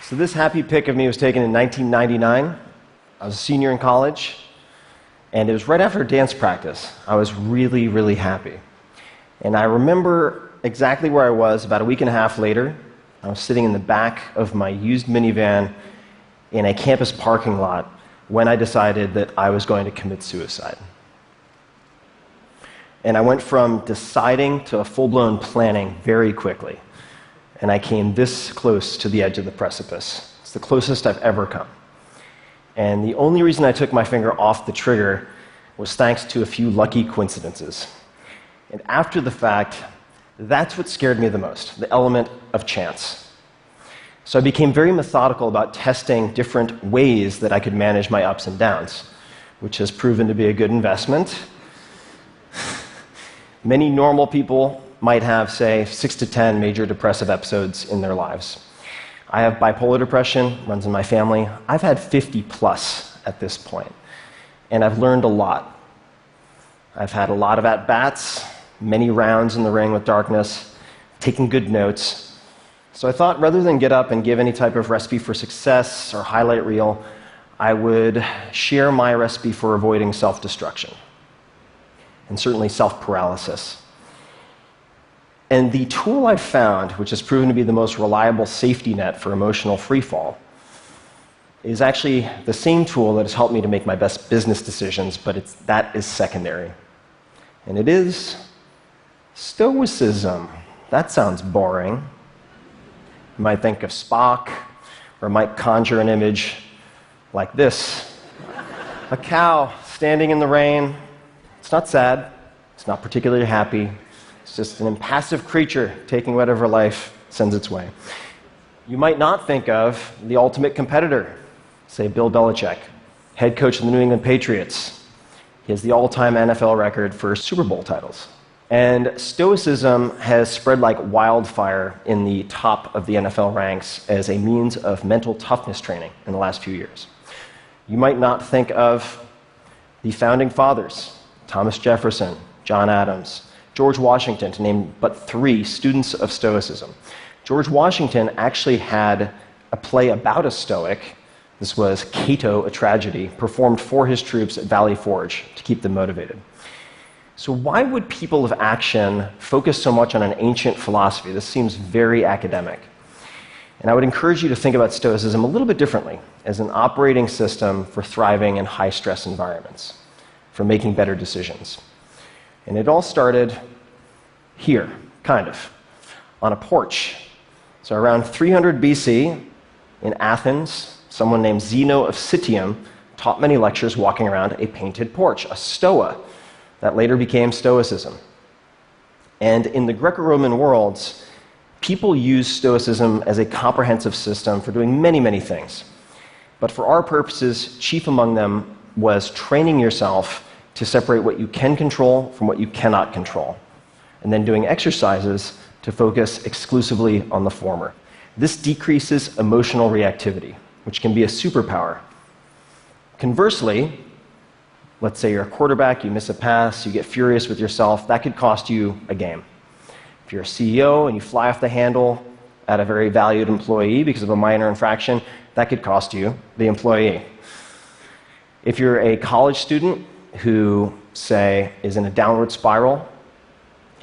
So this happy pic of me was taken in 1999. I was a senior in college, and it was right after dance practice. I was really, really happy. And I remember exactly where I was about a week and a half later. I was sitting in the back of my used minivan in a campus parking lot when I decided that I was going to commit suicide. And I went from deciding to a full-blown planning very quickly. And I came this close to the edge of the precipice. It's the closest I've ever come. And the only reason I took my finger off the trigger was thanks to a few lucky coincidences. And after the fact, that's what scared me the most, the element of chance. So I became very methodical about testing different ways that I could manage my ups and downs, which has proven to be a good investment. Many normal people might have, say, 6 to 10 major depressive episodes in their lives. I have bipolar depression, runs in my family. I've had 50 plus at this point, and I've learned a lot. I've had a lot of at-bats, many rounds in the ring with darkness, taking good notes. So I thought rather than get up and give any type of recipe for success or highlight reel, I would share my recipe for avoiding self-destruction, and certainly self-paralysis. And the tool I've found, which has proven to be the most reliable safety net for emotional freefall, is actually the same tool that has helped me to make my best business decisions, but that is secondary. And it is Stoicism. That sounds boring. You might think of Spock, or might conjure an image like this. A cow standing in the rain. It's not sad. It's not particularly happy. It's just an impassive creature taking whatever life sends its way. You might not think of the ultimate competitor, say Bill Belichick, head coach of the New England Patriots. He has the all-time NFL record for Super Bowl titles. And Stoicism has spread like wildfire in the top of the NFL ranks as a means of mental toughness training in the last few years. You might not think of the founding fathers, Thomas Jefferson, John Adams, George Washington, to name but 3 students of Stoicism. George Washington actually had a play about a Stoic. This was Cato, a Tragedy, performed for his troops at Valley Forge to keep them motivated. So why would people of action focus so much on an ancient philosophy? This seems very academic. And I would encourage you to think about Stoicism a little bit differently, as an operating system for thriving in high-stress environments, for making better decisions. And it all started here, kind of, on a porch. So around 300 BC, in Athens, someone named Zeno of Citium taught many lectures walking around a painted porch, a stoa, that later became Stoicism. And in the Greco-Roman worlds, people used Stoicism as a comprehensive system for doing many, many things. But for our purposes, chief among them was training yourself to separate what you can control from what you cannot control, and then doing exercises to focus exclusively on the former. This decreases emotional reactivity, which can be a superpower. Conversely, let's say you're a quarterback, you miss a pass, you get furious with yourself, that could cost you a game. If you're a CEO and you fly off the handle at a very valued employee because of a minor infraction, that could cost you the employee. If you're a college student who, say, is in a downward spiral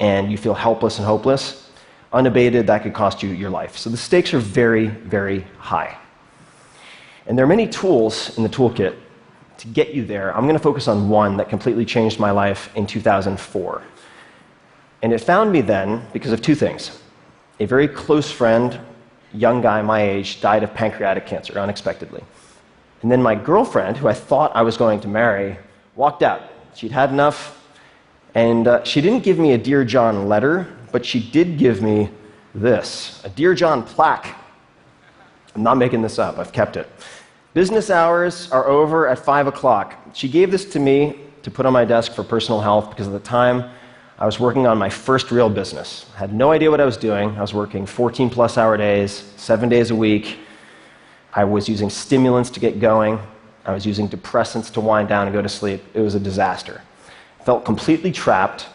and you feel helpless and hopeless, unabated, that could cost you your life. So the stakes are very, very high. And there are many tools in the toolkit to get you there. I'm going to focus on one that completely changed my life in 2004. And it found me then because of 2 things. A very close friend, young guy my age, died of pancreatic cancer unexpectedly. And then my girlfriend, who I thought I was going to marry, walked out. She'd had enough, and she didn't give me a Dear John letter, but she did give me this, a Dear John plaque. I'm not making this up, I've kept it. Business hours are over at 5 o'clock. She gave this to me to put on my desk for personal health because at the time I was working on my first real business. I had no idea what I was doing. I was working 14-plus hour days, 7 days a week. I was using stimulants to get going. I was using depressants to wind down and go to sleep. It was a disaster. I felt completely trapped,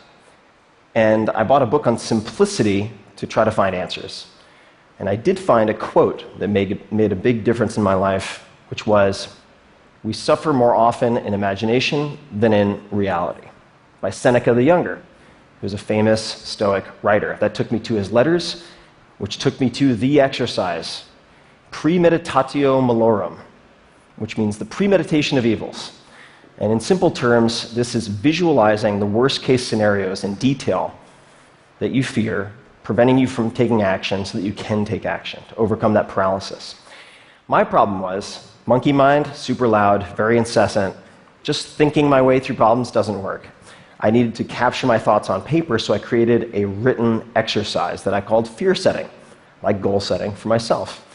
and I bought a book on simplicity to try to find answers. And I did find a quote that made a big difference in my life, which was, "We suffer more often in imagination than in reality," by Seneca the Younger, who's a famous Stoic writer. That took me to his letters, which took me to the exercise, premeditatio malorum, which means the premeditation of evils. And in simple terms, this is visualizing the worst-case scenarios in detail that you fear, preventing you from taking action so that you can take action to overcome that paralysis. My problem was monkey mind, super loud, very incessant. Just thinking my way through problems doesn't work. I needed to capture my thoughts on paper, so I created a written exercise that I called fear setting, like goal setting for myself.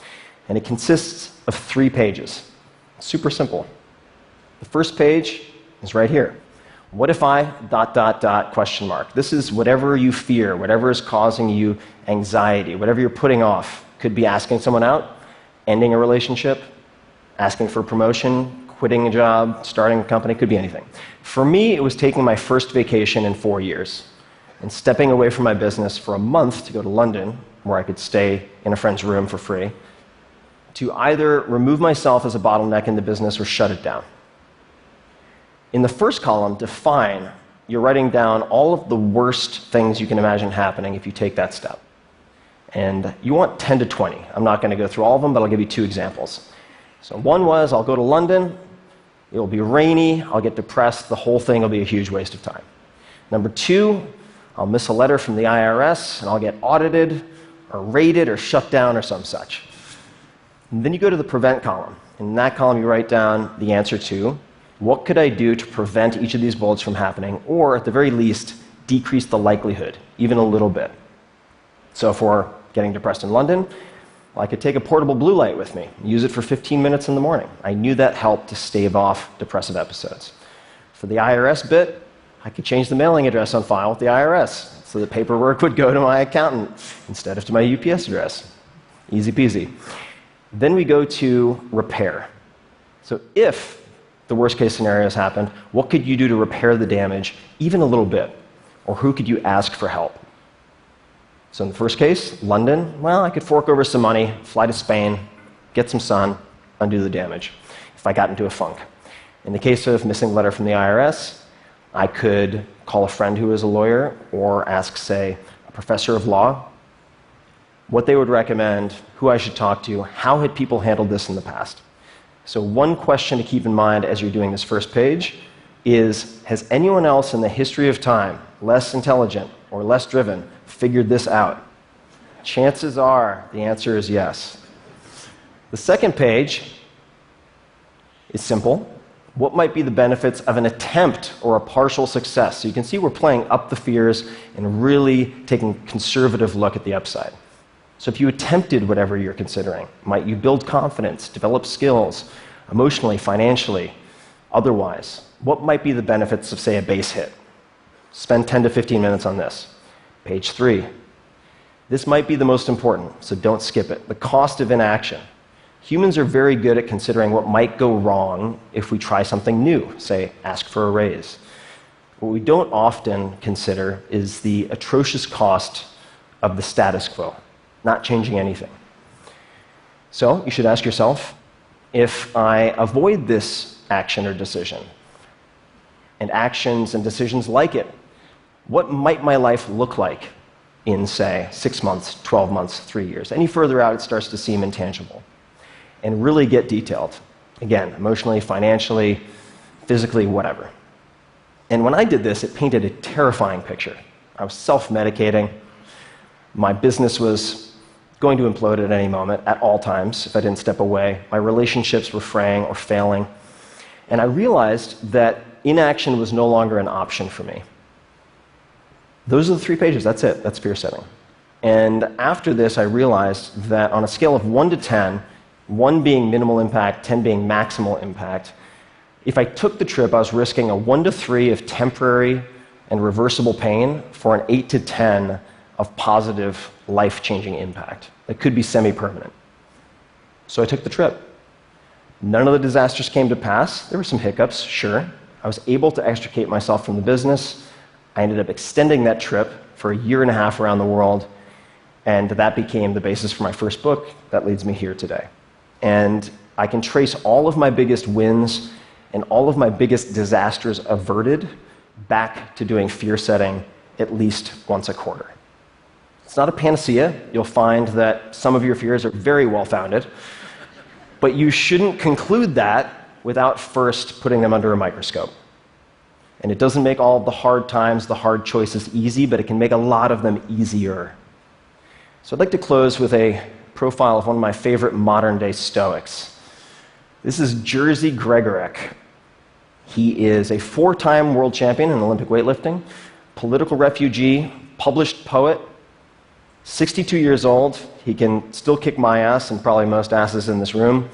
And it consists of 3 pages. Super simple. The first page is right here. What if I ... question mark. This is whatever you fear, whatever is causing you anxiety, whatever you're putting off. Could be asking someone out, ending a relationship, asking for a promotion, quitting a job, starting a company, could be anything. For me, it was taking my first vacation in 4 years and stepping away from my business for a month to go to London, where I could stay in a friend's room for free, to either remove myself as a bottleneck in the business or shut it down. In the first column, define, you're writing down all of the worst things you can imagine happening if you take that step. And you want 10 to 20. I'm not going to go through all of them, but I'll give you 2 examples. So one was, I'll go to London, it will be rainy, I'll get depressed, the whole thing will be a huge waste of time. Number 2, I'll miss a letter from the IRS, and I'll get audited, or raided, or shut down, or some such. And then you go to the prevent column. In that column, you write down the answer to, what could I do to prevent each of these bullets from happening, or at the very least, decrease the likelihood, even a little bit. So if we're getting depressed in London, well, I could take a portable blue light with me, use it for 15 minutes in the morning. I knew that helped to stave off depressive episodes. For the IRS bit, I could change the mailing address on file with the IRS, so the paperwork would go to my accountant instead of to my UPS address. Easy peasy. Then we go to repair. So if the worst case scenario has happened, what could you do to repair the damage, even a little bit? Or who could you ask for help? So in the first case, London, well, I could fork over some money, fly to Spain, get some sun, undo the damage, if I got into a funk. In the case of missing a letter from the IRS, I could call a friend who is a lawyer or ask, say, a professor of law what they would recommend, who I should talk to, how had people handled this in the past. So one question to keep in mind as you're doing this first page is, has anyone else in the history of time, less intelligent or less driven, figured this out? Chances are the answer is yes. The second page is simple. What might be the benefits of an attempt or a partial success? So you can see we're playing up the fears and really taking a conservative look at the upside. So if you attempted whatever you're considering, might you build confidence, develop skills, emotionally, financially, otherwise? What might be the benefits of, say, a base hit? Spend 10 to 15 minutes on this. Page 3. This might be the most important, so don't skip it. The cost of inaction. Humans are very good at considering what might go wrong if we try something new, say, ask for a raise. What we don't often consider is the atrocious cost of the status quo, not changing anything. So you should ask yourself, if I avoid this action or decision, and actions and decisions like it, what might my life look like in, say, 6 months, 12 months, 3 years? Any further out, it starts to seem intangible. And really get detailed. Again, emotionally, financially, physically, whatever. And when I did this, it painted a terrifying picture. I was self-medicating. My business was going to implode at any moment, at all times, if I didn't step away. My relationships were fraying or failing. And I realized that inaction was no longer an option for me. Those are the 3 pages. That's it. That's fear setting. And after this, I realized that on a scale of 1 to 10, 1 being minimal impact, 10 being maximal impact, if I took the trip, I was risking a 1 to 3 of temporary and reversible pain for an 8 to 10 of positive, life-changing impact that could be semi-permanent. So I took the trip. None of the disasters came to pass. There were some hiccups, sure. I was able to extricate myself from the business. I ended up extending that trip for a 1.5 years around the world. And that became the basis for my first book that leads me here today. And I can trace all of my biggest wins and all of my biggest disasters averted back to doing fear setting at least once a quarter. It's not a panacea. You'll find that some of your fears are very well-founded, but you shouldn't conclude that without first putting them under a microscope. And it doesn't make all of the hard times, the hard choices easy, but it can make a lot of them easier. So I'd like to close with a profile of one of my favorite modern-day Stoics. This is Jerzy Gregorek. He is a 4-time world champion in Olympic weightlifting, political refugee, published poet, 62 years old. He can still kick my ass and probably most asses in this room.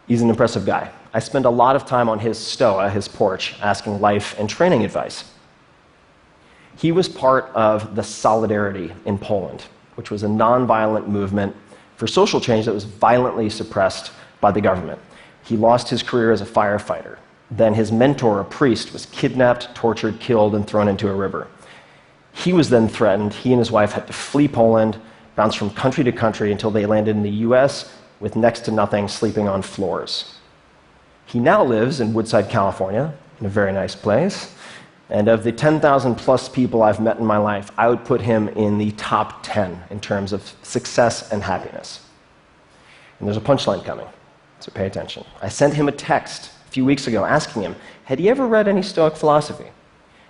He's an impressive guy. I spend a lot of time on his stoa, his porch, asking life and training advice. He was part of the Solidarity in Poland, which was a nonviolent movement for social change that was violently suppressed by the government. He lost his career as a firefighter. Then his mentor, a priest, was kidnapped, tortured, killed, and thrown into a river. He was then threatened. He and his wife had to flee Poland, bounce from country to country until they landed in the US with next to nothing, sleeping on floors. He now lives in Woodside, California, in a very nice place. And of the 10,000 plus people I've met in my life, I would put him in the top 10 in terms of success and happiness. And there's a punchline coming, so pay attention. I sent him a text a few weeks ago asking him, had he ever read any Stoic philosophy?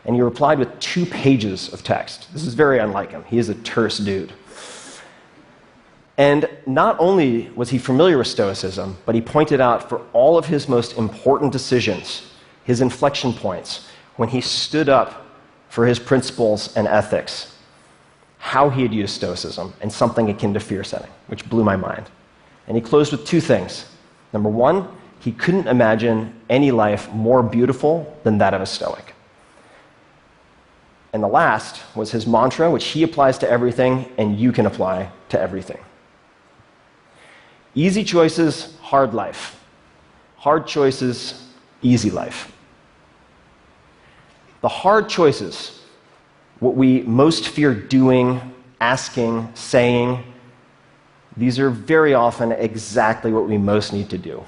And he replied with 2 pages of text. This is very unlike him. He is a terse dude. And not only was he familiar with Stoicism, but he pointed out for all of his most important decisions, his inflection points, when he stood up for his principles and ethics, how he had used Stoicism and something akin to fear setting, which blew my mind. And he closed with 2 things. Number 1, he couldn't imagine any life more beautiful than that of a Stoic. And the last was his mantra, which he applies to everything, and you can apply to everything. Easy choices, hard life. Hard choices, easy life. The hard choices, what we most fear doing, asking, saying, these are very often exactly what we most need to do.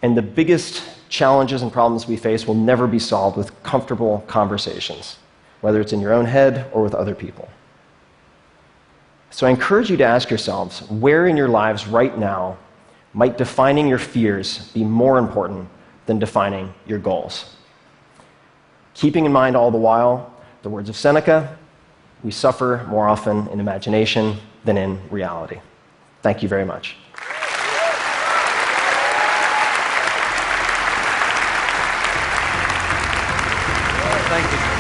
And the biggest challenges and problems we face will never be solved with comfortable conversations, whether it's in your own head or with other people. So I encourage you to ask yourselves, where in your lives right now might defining your fears be more important than defining your goals? Keeping in mind all the while the words of Seneca, we suffer more often in imagination than in reality. Thank you very much. Thank you.